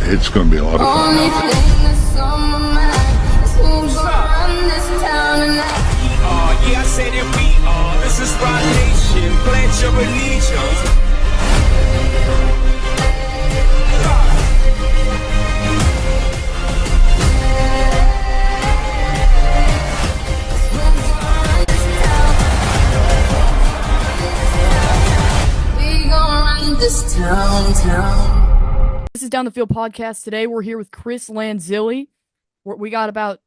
It's going to be a lot of fun. Only thing that's on my mind is who's gonna run this town tonight. Yeah, I said it, we are. This is Rock Nation. Pledge your allegiance. We gonna run this town. This is Down the Field podcast. Today we're here with Chris Lanzilli. We got about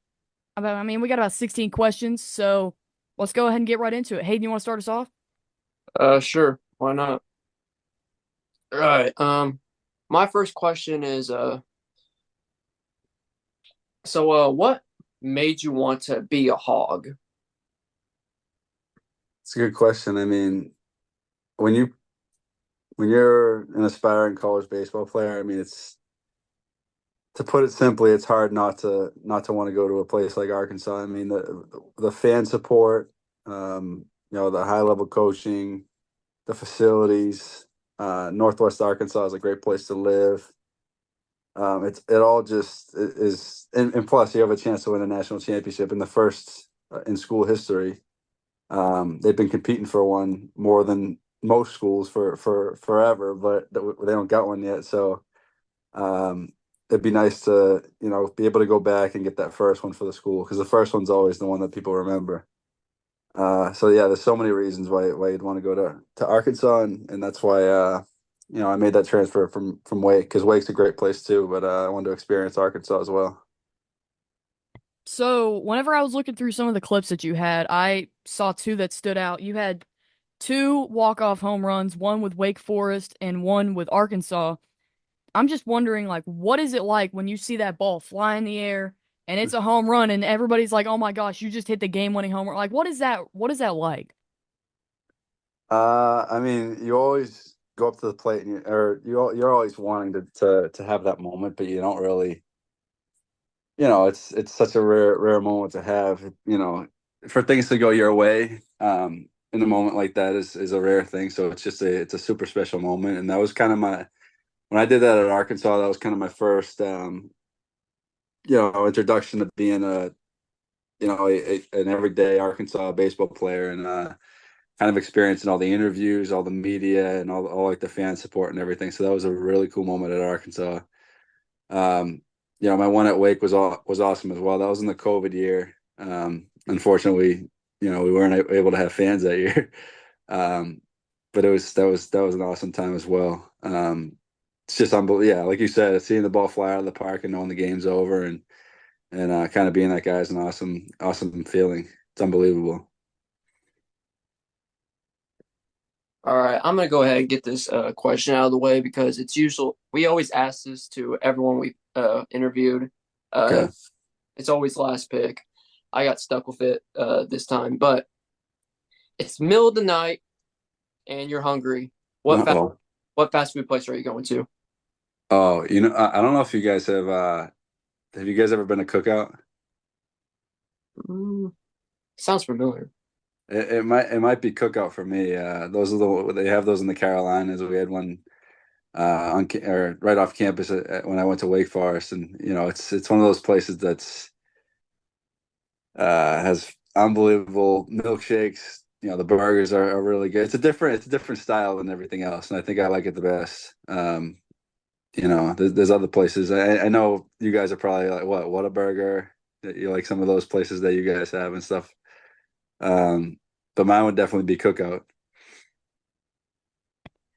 16 questions, so let's go ahead and get right into it. Hayden, you want to start us off? Sure. Why not? All right. My first question is, what made you want to be a Hog? It's a good question. I mean, when you're an aspiring college baseball player, I mean, it's, to put it simply, it's hard not to want to go to a place like Arkansas. I mean, the fan support, the high level coaching, the facilities. Northwest Arkansas is a great place to live. It all just is, and plus you have a chance to win a national championship in the first in school history. They've been competing for one more than most schools for forever, but they don't got one yet. So it'd be nice to be able to go back and get that first one for the school, because the first one's always the one that people remember. So yeah, there's so many reasons why you'd want to go to Arkansas, and that's why I made that transfer from Wake, because Wake's a great place too, but I wanted to experience Arkansas as well. So whenever I was looking through some of the clips that you had, I saw two that stood out. You had two walk-off home runs, one with Wake Forest and one with Arkansas. I'm just wondering, what is it like when you see that ball fly in the air and it's a home run and everybody's like, "Oh my gosh, you just hit the game-winning home run." Like, what is that like? I mean, you always go up to the plate and you're always wanting to have that moment, but you don't really. It's such a rare moment to have. For things to go your way in a moment like that is a rare thing. So it's a super special moment, and that was kind of when I did that at Arkansas. That was kind of my first introduction to being an everyday Arkansas baseball player, and kind of experiencing all the interviews, all the media, and all like the fan support and everything. So that was a really cool moment at Arkansas. My one at Wake was awesome as well. That was in the COVID year. Unfortunately, we weren't able to have fans that year. But that was an awesome time as well. It's just unbelievable. Yeah, like you said, seeing the ball fly out of the park and knowing the game's over and kind of being that guy is an awesome feeling. It's unbelievable. All right, I'm gonna go ahead and get this question out of the way, because it's usual. We always ask this to everyone we interviewed. Okay. It's always last pick. I got stuck with it this time, but it's middle of the night and you're hungry. What fast food place are you going to? Oh, I don't know if you guys have you guys ever been to Cookout? Sounds familiar. It might be Cookout for me. Those are they have those in the Carolinas. We had one right off campus when I went to Wake Forest, and it's one of those places that's has unbelievable milkshakes. The burgers are really good. It's a different style than everything else, and I think I like it the best. There's other places. I know you guys are probably like, what a burger. You like some of those places that you guys have and stuff. But mine would definitely be Cookout.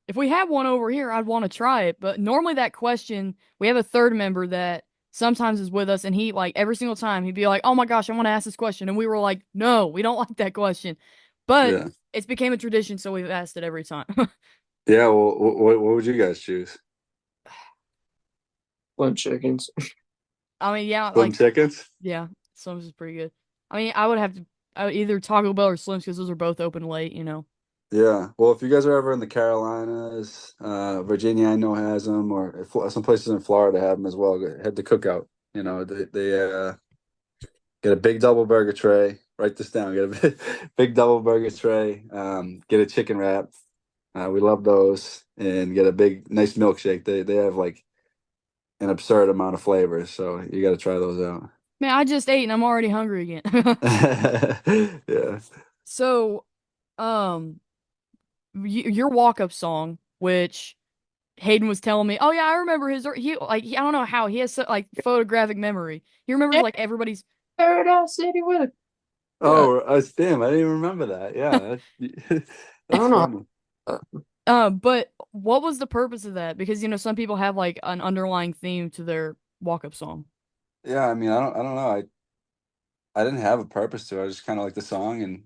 If we have one over here, I'd want to try it. But normally that question, we have a third member that sometimes is with us, and he, every single time, he'd be like, "Oh my gosh, I want to ask this question." And we were like, "No, we don't like that question." But it's became a tradition, so we've asked it every time. Yeah, well, what would you guys choose? Slim chickens. I mean, yeah. Slim chickens? Yeah, Slim's is pretty good. I mean, I would either Taco Bell or Slim's, because those are both open late, Yeah. Well, if you guys are ever in the Carolinas, Virginia, I know has them, or if some places in Florida have them as well, head to Cookout. They get a big double burger tray. Write this down. Get a big double burger tray. Get a chicken wrap. We love those, and get a big, nice milkshake. They have an absurd amount of flavors. So you got to try those out. Man, I just ate and I'm already hungry again. Yeah. So, um, your walk-up song, which Hayden was telling me, oh yeah, I remember I don't know how he has like photographic memory. He remembers Yeah, like everybody's. Paradise City with it. Oh, damn! I didn't even remember that. Yeah, I that's don't know. funny. Uh, But what was the purpose of that? Because some people have like an underlying theme to their walk-up song. Yeah, I mean, I don't know. I didn't have a purpose to it. I just kind of like the song, and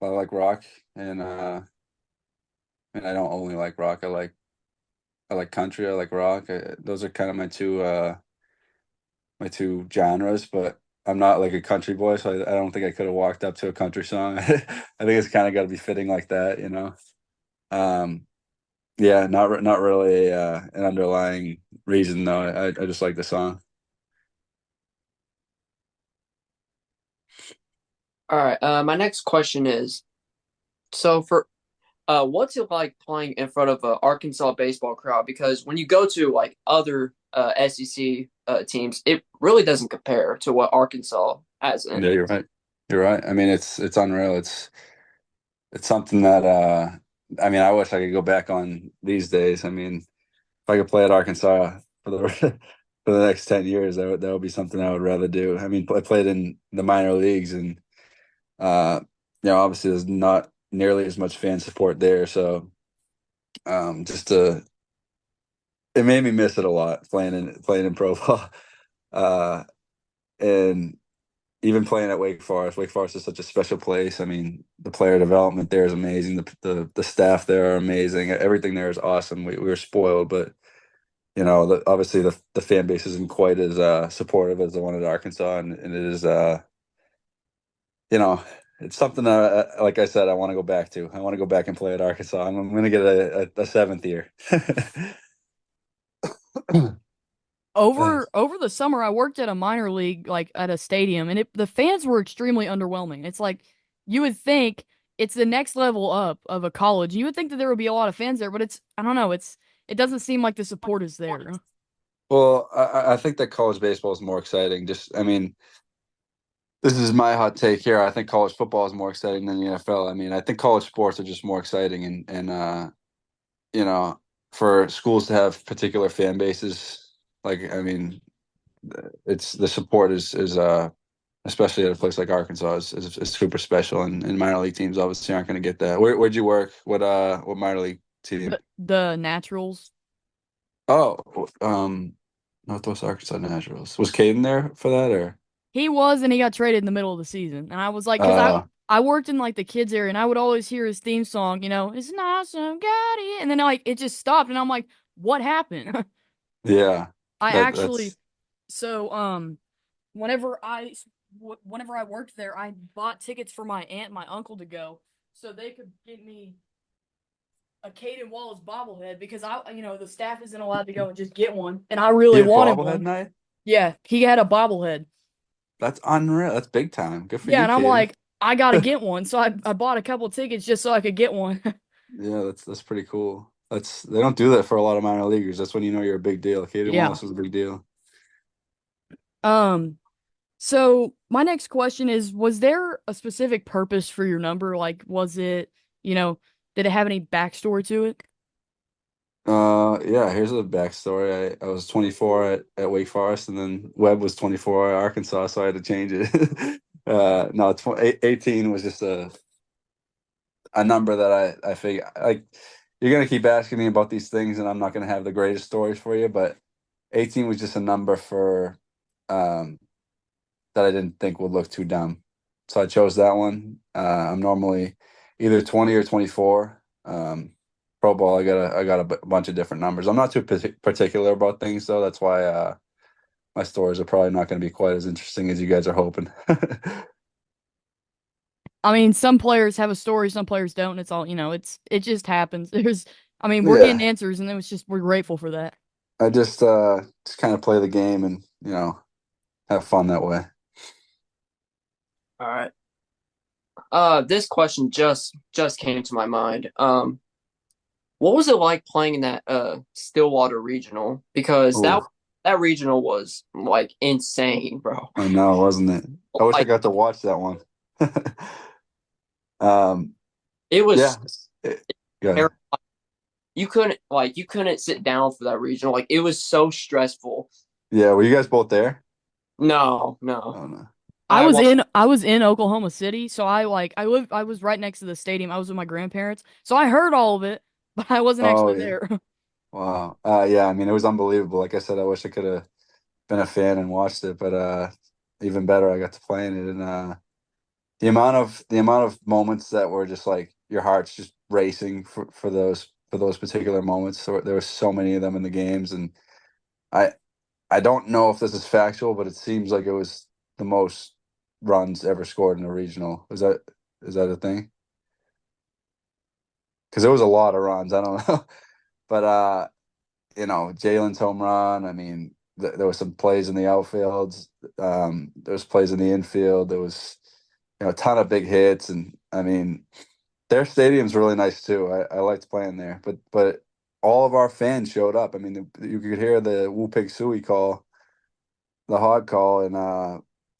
I like rock, and I don't only like rock. I like country. I like rock. Those are kind of my two genres. But I'm not like a country boy, so I don't think I could have walked up to a country song. I think it's kind of got to be fitting like that, you know. Um, yeah, not really an underlying reason though. I just like the song. all right. My next question is, for what's it like playing in front of an Arkansas baseball crowd? Because when you go to like other SEC teams, it really doesn't compare to what Arkansas has Yeah, in. you're right. You're right. I mean, it's unreal. It's something that I mean, I wish I could go back on these days. I mean, if I could play at Arkansas for the for the next 10 years, that would be something I would rather do. I mean, I played in the minor leagues and obviously there's not nearly as much fan support there, so just to it made me miss it a lot playing in pro ball. Uh and even playing at Wake Forest. Wake Forest is such a special place. I mean, the player development there is amazing. The staff there are amazing. Everything there is awesome. We were spoiled, but obviously the fan base isn't quite as supportive as the one at Arkansas, and it is you know it's something that like I said, I want to go back to. I want to go back and play at Arkansas. I'm going to get a seventh year. Over the summer, I worked at a minor league, like at a stadium, and the fans were extremely underwhelming. It's like you would think it's the next level up of a college. You would think that there would be a lot of fans there, but I don't know, it doesn't seem like the support is there. Well, I think that college baseball is more exciting. Just, I mean, this is my hot take here. I think college football is more exciting than the NFL. I mean, I think college sports are just more exciting, and you know, for schools to have particular fan bases, like I mean, it's the support is especially at a place like Arkansas is super special, and minor league teams obviously aren't going to get that. Where'd you work? What minor league team? The Naturals. Oh, Northwest Arkansas Naturals. Was Caden there for that or? He was, and he got traded in the middle of the season. And I was like, because Uh, I worked in like the kids area, and I would always hear his theme song, it's an awesome got it. And then like it just stopped, and I'm like, what happened? yeah, I actually, that's so whenever whenever I worked there, I bought tickets for my aunt and my uncle to go, so they could get me a Caden Wallace bobblehead because the staff isn't allowed to go and just get one, and I he really had wanted bobblehead one. night. Yeah, he had a bobblehead. That's unreal. That's big time. Good for Yeah, you, and I'm Caden. like, I gotta get one. So I bought a couple tickets just so I could get one. Yeah, that's pretty cool. They don't do that for a lot of minor leaguers. That's when you know you're a big deal. Caden Yeah. Wallace was a big deal. Um, so my next question is, was there a specific purpose for your number? Like, was it, did it have any backstory to it? Yeah, here's a backstory. I was 24 at Wake Forest, and then Webb was 24 at Arkansas, so I had to change it. No, 18 was just a number that I figure like you're gonna keep asking me about these things, and I'm not gonna have the greatest stories for you, but 18 was just a number for um that I didn't think would look too dumb. So I chose that one. I'm normally either 20 or 24. Pro ball, I got bunch of different numbers. I'm not too particular about things though. That's why my stories are probably not going to be quite as interesting as you guys are hoping. I mean, some players have a story, some players don't. It's all, it just happens. We're getting Yeah, answers, and we're grateful for that. I just kind of play the game and have fun that way. All right. This question just came to my mind. What was it like playing in that Stillwater regional? Because that Oh, was that regional was like insane, bro. I know, wasn't it? I wish I Like got to watch that one. um, it yeah. was Good. terrible. You couldn't sit down for that regional. Like it was so stressful. Yeah, were you guys both there? No, no. Oh no. I watched. I was in Oklahoma City, so I was right next to the stadium. I was with my grandparents. So I heard all of it, but I wasn't Oh actually yeah. there. Wow. Yeah, I mean it was unbelievable. Like I said, I wish I could have been a fan and watched it, but even better, I got to play in it, and the amount of moments that were just like your heart's just racing for those particular moments. So there were so many of them in the games, and I I don't know if this is factual, but it seems like it was the most runs ever scored in a regional. Is that a thing? Because there was a lot of runs. I don't know, but Jalen's home run. I mean, there were some plays in the outfields. There was plays in the infield. There was a ton of big hits, and I mean, their stadium's really nice too. I liked playing there, but all of our fans showed up. I mean, you could hear the Woo Pig Sooie call, the hog call,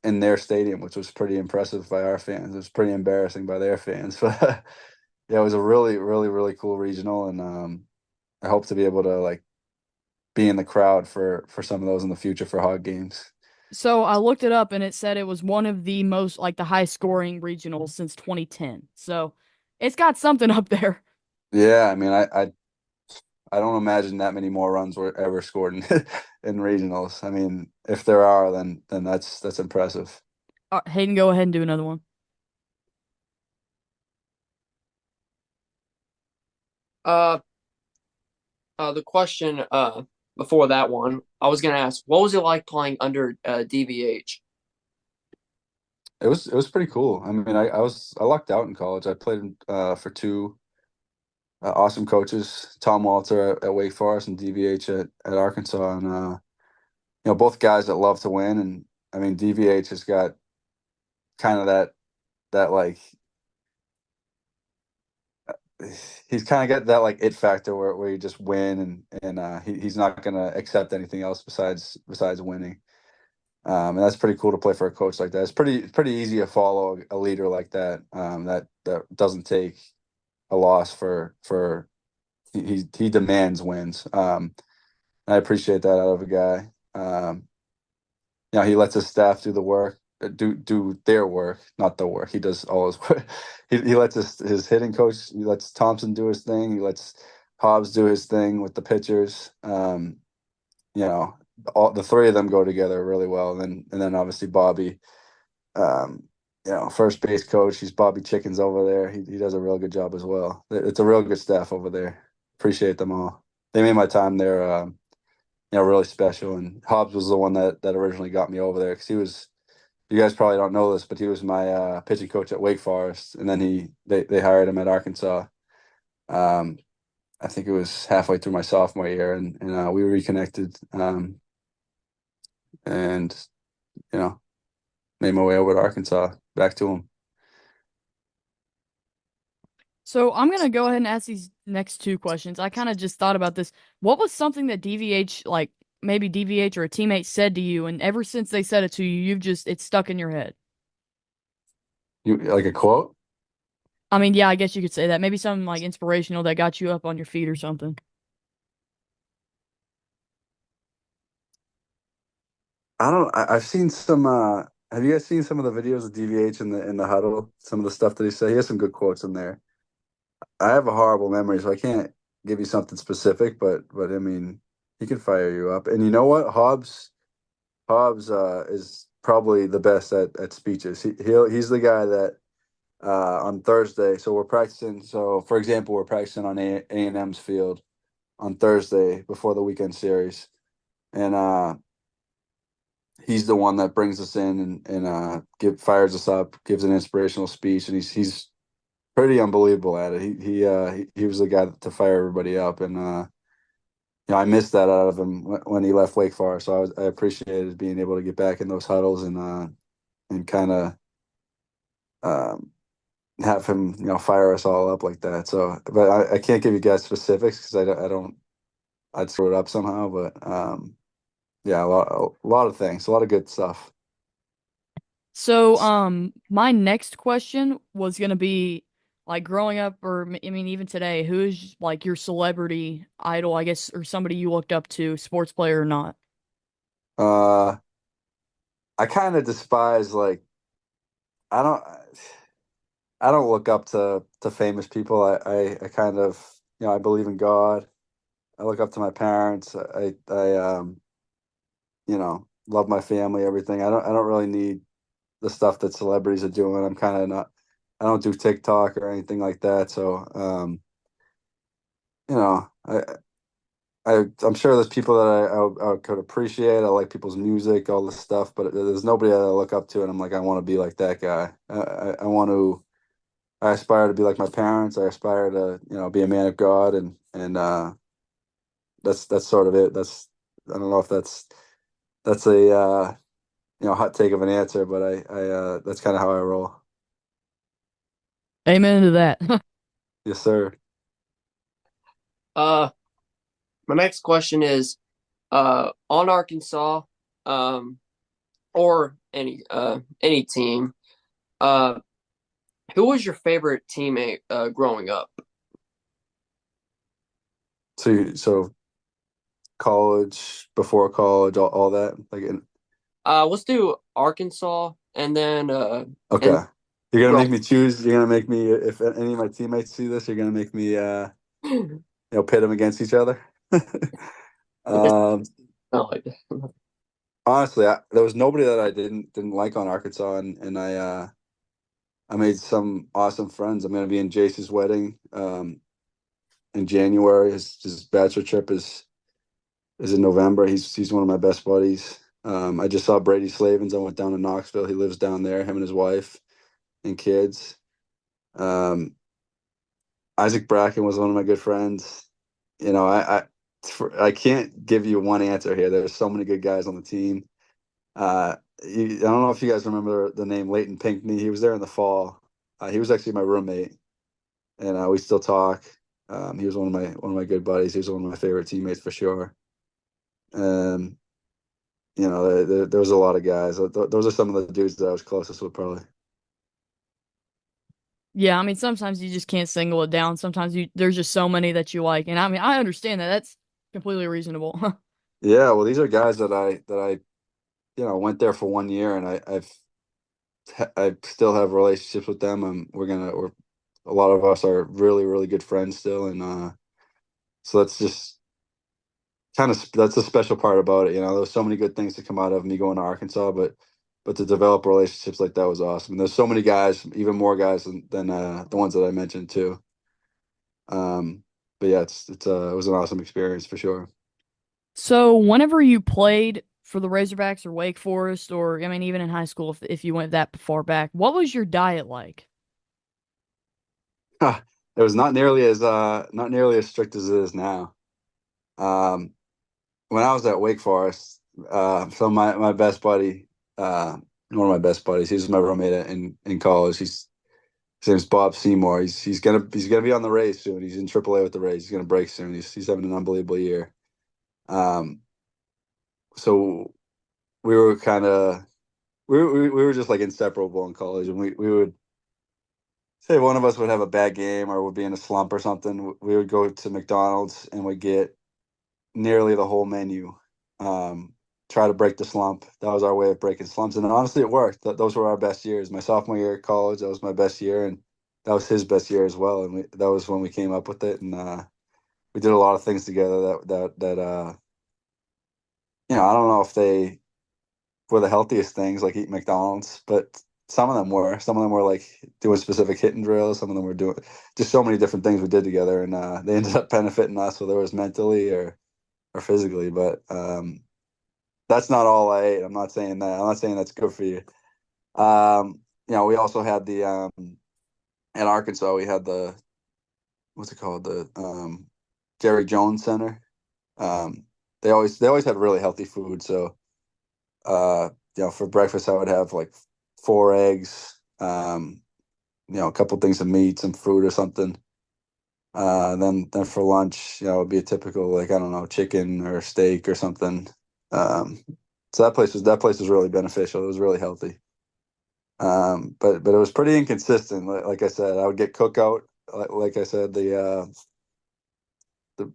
in their stadium, which was pretty impressive by our fans. It was pretty embarrassing by their fans, but yeah, it was a really, really, really cool regional, and I hope to be able to like be in the crowd for some of those in the future for hog games. So I looked it up and it said it was one of the most like the high scoring regionals since 2010. So it's got something up there. Yeah, I mean, I don't imagine that many more runs were ever scored in in regionals. I mean, if there are, then that's impressive. Hayden, go ahead and do another one. Uh, the question before that one, I was gonna ask, what was it like playing under DVH? It was pretty cool. I mean, I lucked out in college. I played for two awesome coaches, Tom Walter at Wake Forest and DVH at Arkansas, and both guys that love to win. And I mean, DVH has got kind of that like he's kind of got that like it factor where you just win, and he's not gonna accept anything else besides winning. And that's pretty cool to play for a coach like that. It's pretty easy to follow a leader like that. That doesn't take a loss for he demands wins. I appreciate that out of a guy. He lets his staff do the work, do their work, not the work. He does all his work. He lets his hitting coach. He lets Thompson do his thing. He lets Hobbs do his thing with the pitchers. You know, all the three of them go together really well. And then obviously Bobby, um, first base coach. He's Bobby Chickens over there. He does a real good job as well. It's a real good staff over there. Appreciate them all. They made my time there, really special. And Hobbs was the one that originally got me over there because he was. You guys probably don't know this, but he was my pitching coach at Wake Forest, and then they hired him at Arkansas. Um, I think it was halfway through my sophomore year, and we reconnected, and you know made my way over to Arkansas, back to him. So I'm gonna go ahead and ask these next two questions. I kind of just thought about this. What was something that DVH, like maybe DVH or a teammate said to you, and ever since they said it to you, it's stuck in your head? You like a quote? I mean, yeah, I guess you could say that. Maybe something like inspirational that got you up on your feet or something. I don't. I've seen some. Have you guys seen some of the videos of DVH in the huddle? Some of the stuff that he said. He has some good quotes in there. I have a horrible memory, so I can't give you something specific. But I mean, he can fire you up. And you know what? Hobbs is probably the best at speeches. He's the guy that on Thursday. So we're practicing. So for example, we're practicing on A&M's field on Thursday before the weekend series, and he's the one that brings us in and fires us up, gives an inspirational speech, and he's pretty unbelievable at it. He was the guy to fire everybody up, and I missed that out of him when he left Wake Forest. So I appreciated being able to get back in those huddles and kind of um, have him fire us all up like that. So, but I can't give you guys specifics because I don't I'd screw it up somehow. But Yeah, a lot of things, a lot of good stuff. So, my next question was gonna be like growing up, or I mean, even today, who is like your celebrity idol, I guess, or somebody you looked up to, sports player or not? Uh, I kind of despise like I don't I don't look up to famous people. I kind of I believe in God. I look up to my parents. I love my family, everything. I don't really need the stuff that celebrities are doing. I'm kind of not. I don't do TikTok or anything like that. So you know, I'm sure there's people that I could appreciate. I like people's music, all this stuff, but there's nobody that I look up to, and I'm like, I want to be like that guy. I want to. I aspire to be like my parents. I aspire to, be a man of God, and that's sort of it. I don't know if that's a hot take of an answer, but I that's kind of how I roll. Amen to that. Yes, sir. Uh, my next question is, on Arkansas, um, or any team, uh, who was your favorite teammate growing up? So college, before college, all that. Like, Let's do Arkansas, and then okay, and you're gonna grow. make me choose. You're gonna make me, if any of my teammates see this, you're gonna make me pit them against each other. um, Not like Honestly, there was nobody that I didn't like on Arkansas, and I made some awesome friends. I'm gonna be in Jace's wedding in January. His bachelor trip is in November. He's one of my best buddies. I just saw Brady Slavens. I went down to Knoxville. He lives down there. Him and his wife and kids. Um, Isaac Bracken was one of my good friends. I can't give you one answer here. There's so many good guys on the team. I don't know if you guys remember the name Leighton Pinkney. He was there in the fall. He was actually my roommate, and we still talk. He was one of my good buddies. He was one of my favorite teammates for sure. Um, there was a lot of guys. Those are some of the dudes that I was closest with, probably. Yeah, I mean, sometimes you just can't single it down. Sometimes there's just so many that you like, and I mean, I understand that. That's completely reasonable. Yeah, well, these are guys that I went there for 1 year, and I still have relationships with them. We're a lot of us are really really good friends still, and so that's just that's the special part about it. There's so many good things to come out of me going to Arkansas, but to develop relationships like that was awesome. And there's so many guys, even more guys than the ones that I mentioned too. Um, but yeah, it was an awesome experience for sure. So, whenever you played for the Razorbacks or Wake Forest, or I mean, even in high school, if you went that far back, what was your diet like? It was not nearly as strict as it is now. Um, when I was at Wake Forest, so my best buddy, one of my best buddies, he was my roommate in college. His name's Bob Seymour. He's gonna be on the Rays soon. He's in AAA with the Rays. He's gonna break soon. He's having an unbelievable year. Um, so we were kind of we were just like inseparable in college, and we would say one of us would have a bad game or would be in a slump or something. We would go to McDonald's and we'd get nearly the whole menu. Um, Try to break the slump. That was our way of breaking slumps, and honestly, it worked. Those were our best years. My sophomore year at college, that was my best year, and that was his best year as well. And that was when we came up with it, and we did a lot of things together. I don't know if they were the healthiest things, like eating McDonald's, but some of them were. Some of them were like doing specific hitting drills. Some of them were doing just so many different things we did together, and they ended up benefiting us, whether it was mentally or physically. But that's not all I ate. I'm not saying that. I'm not saying that's good for you. We also had the in Arkansas we had the what's it called, the Jerry Jones Center. They always had really healthy food. So uh, for breakfast I would have like 4 eggs, a couple things of meat, some fruit or something. Then for lunch, it would be a typical, like, I don't know, chicken or steak or something. So that place was really beneficial. It was really healthy. But it was pretty inconsistent. Like I said, I would get cookout. Like I said,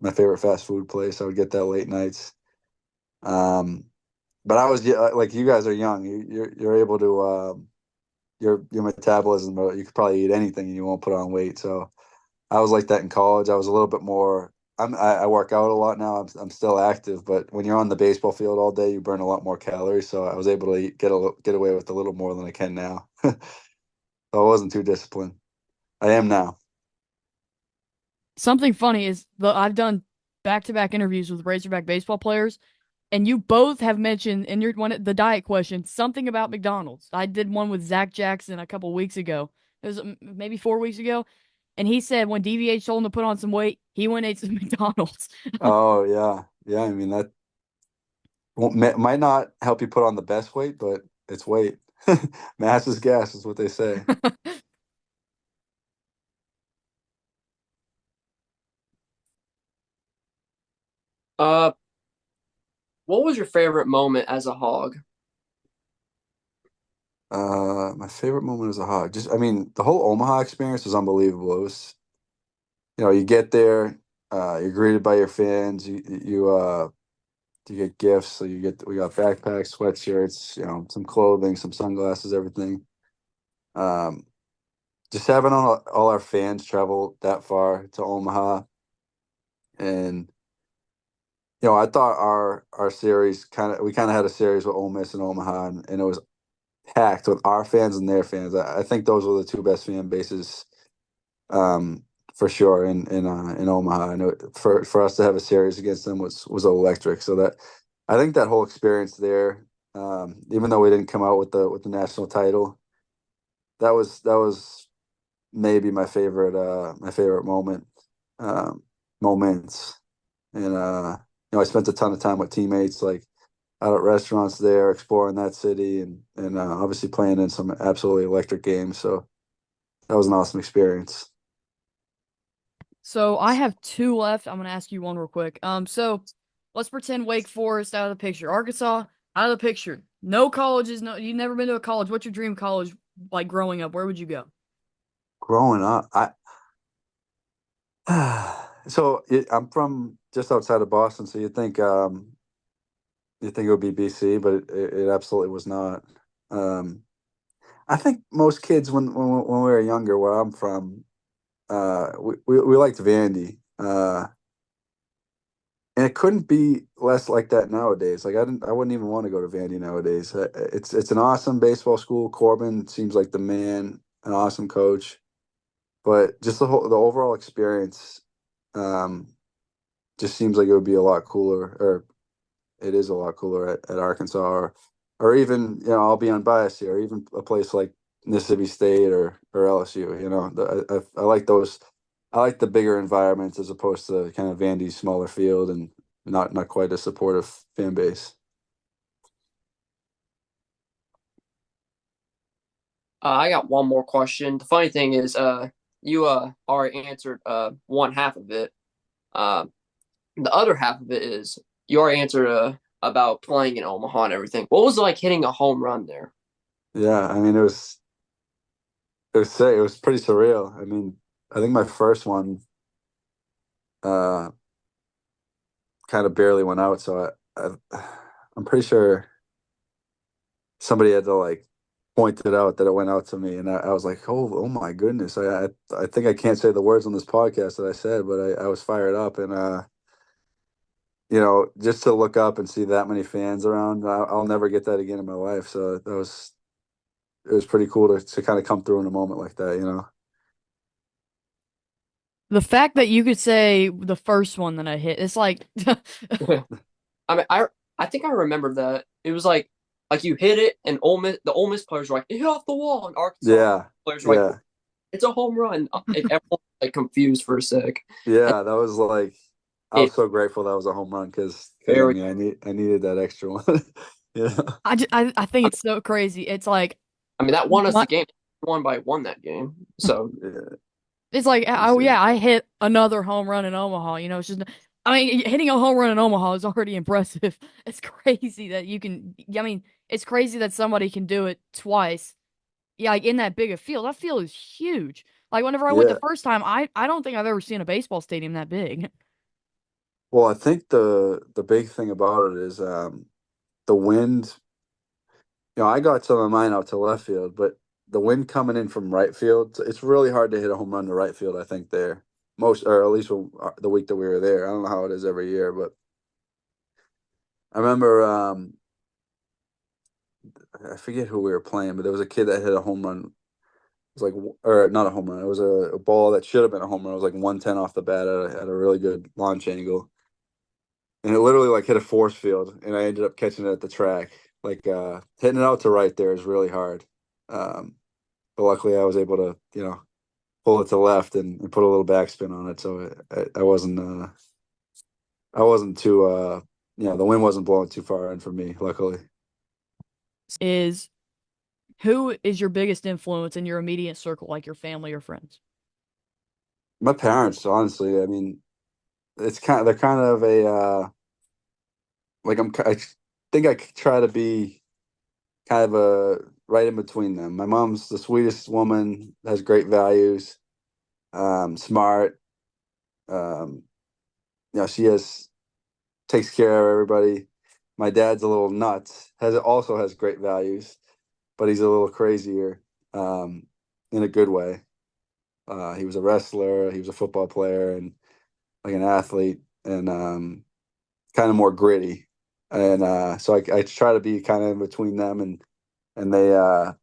my favorite fast food place. I would get that late nights. Um, but I was like you guys are young. You're able to your metabolism. You could probably eat anything and you won't put on weight. So I was like that in college. I was a little bit more. I work out a lot now. I'm still active, but when you're on the baseball field all day, you burn a lot more calories. So I was able to get away with a little more than I can now. So I wasn't too disciplined. I am now. Something funny is I've done back-to-back interviews with Razorback baseball players, and you both have mentioned in your the diet question something about McDonald's. I did one with Zach Jackson a couple weeks ago. It was maybe 4 weeks ago, and he said when DVH told him to put on some weight, he went and ate some McDonald's. Oh yeah, yeah. I mean that might not help you put on the best weight, but it's weight. Mass is gas, is what they say. Uh, what was your favorite moment as a hog? My favorite moment as a hog. Just, I mean, the whole Omaha experience was unbelievable. It was, you get there, you're greeted by your fans. You get gifts. So we got backpacks, sweatshirts, some clothing, some sunglasses, everything. Um, just having all our fans travel that far to Omaha, and I thought our series we kind of had a series with Ole Miss and Omaha, and it was packed with our fans and their fans. I think those were the two best fan bases, for sure in Omaha. I know for us to have a series against them was electric. So that I think that whole experience there, even though we didn't come out with the national title, that was maybe my favorite moments. And I spent a ton of time with teammates, like out at restaurants there, exploring that city, and obviously playing in some absolutely electric games. So that was an awesome experience. So I have two left. I'm gonna ask you one real quick. So let's pretend Wake Forest out of the picture, Arkansas out of the picture. No colleges. No, you've never been to a college. What's your dream college? Like growing up, where would you go? Growing up, I'm from just outside of Boston, so you think it would be BC, but it absolutely was not. Um, I think most kids when we were younger, where I'm from, we liked Vandy. And it couldn't be less like that nowadays. Like I wouldn't even want to go to Vandy nowadays. It's an awesome baseball school. Corbin seems like the man, an awesome coach, but just the overall experience, um, just seems like it would be a lot cooler, or it is a lot cooler at Arkansas, or even I'll be unbiased here, even a place like Mississippi State or LSU. I like those. I like the bigger environments as opposed to kind of Vandy's smaller field and not quite a supportive fan base. I got one more question. The funny thing is, you already answered one half of it. Uh, the other half of it is you already answered about playing in Omaha and everything. What was it like hitting a home run there? Yeah, I mean it was pretty surreal. I mean, I think my first one uh kind of barely went out, so I'm pretty sure somebody had to like point it out that it went out to me, and I was like, oh my goodness, I think I can't say the words on this podcast that I said, but I was fired up, and just to look up and see that many fans around, I'll never get that again in my life. So it was pretty cool to kind of come through in a moment like that. The fact that you could say the first one that I hit, it's like I mean, I think I remember that. It was like you hit it, and the Ole Miss players were like, it hit off the wall, and Arkansas Yeah, players were like, yeah, it's a home run. And everyone was like confused for a sec. And yeah. That was like I was it so grateful that was a home run because I very. mean I needed that extra one. Yeah, I think it's so crazy. It's like I mean, that won us my, the game. Won by one that game. So yeah. it's like It's, oh yeah, I hit another home run in Omaha. It's just I mean, hitting a home run in Omaha is already impressive. It's crazy that you can. I mean, it's crazy that somebody can do it twice. Yeah, like in that big a field. That field is huge. Like whenever I went the Yeah. first time, I don't think I've ever seen a baseball stadium that big. Well, I think the big thing about it is the wind. I got some of mine out to left field, but the wind coming in from right field, it's really hard to hit a home run to right field, I think there. Most, or at least the week that we were there. I don't know how it is every year, but I remember I forget who we were playing, but there was a kid that hit a home run. It was like, or not a home run. It was a ball that should have been a home run. It was like 110 off the bat at a really good launch angle, and it literally like hit a force field, and I ended up catching it at the track. Like hitting it out to right there is really hard. But luckily, I was able to pull it to left and put a little backspin on it, so I wasn't too the wind wasn't blowing too far in for me. Luckily, Is who is your biggest influence in your immediate circle, like your family or friends? my parents, honestly, I mean, they're kind of a like I think I try to be kind of a right in between them. My mom's the sweetest woman, has great values, smart. Um, she takes care of everybody. My dad's a little nuts. Has great values, but he's a little crazier, in a good way. He was a wrestler. He was a football player and like an athlete, and kind of more gritty. And so I try to be kind of in between them, and they're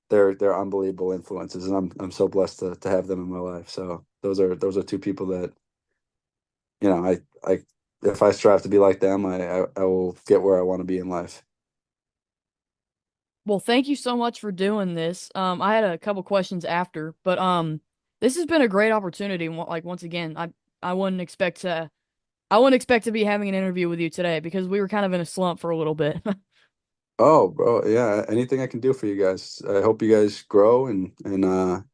unbelievable influences, and I'm so blessed to have them in my life. So those are two people that I if I strive to be like them, I will get where I want to be in life. Well, thank you so much for doing this. I had a couple questions after, but this has been a great opportunity. Like once again, I wouldn't expect to be having an interview with you today because we were kind of in a slump for a little bit. Oh, bro, yeah. Anything I can do for you guys. I hope you guys grow and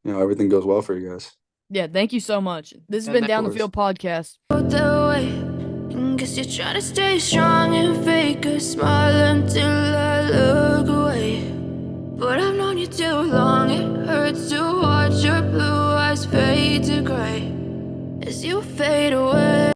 everything goes well for you guys. Yeah, thank you so much. This has And been Of Down the course. Field Podcast. that way. And guess you're trying to stay strong and fake a smile until I look away. But I've known you too long, it hurts to watch your blue eyes fade to gray as you fade away.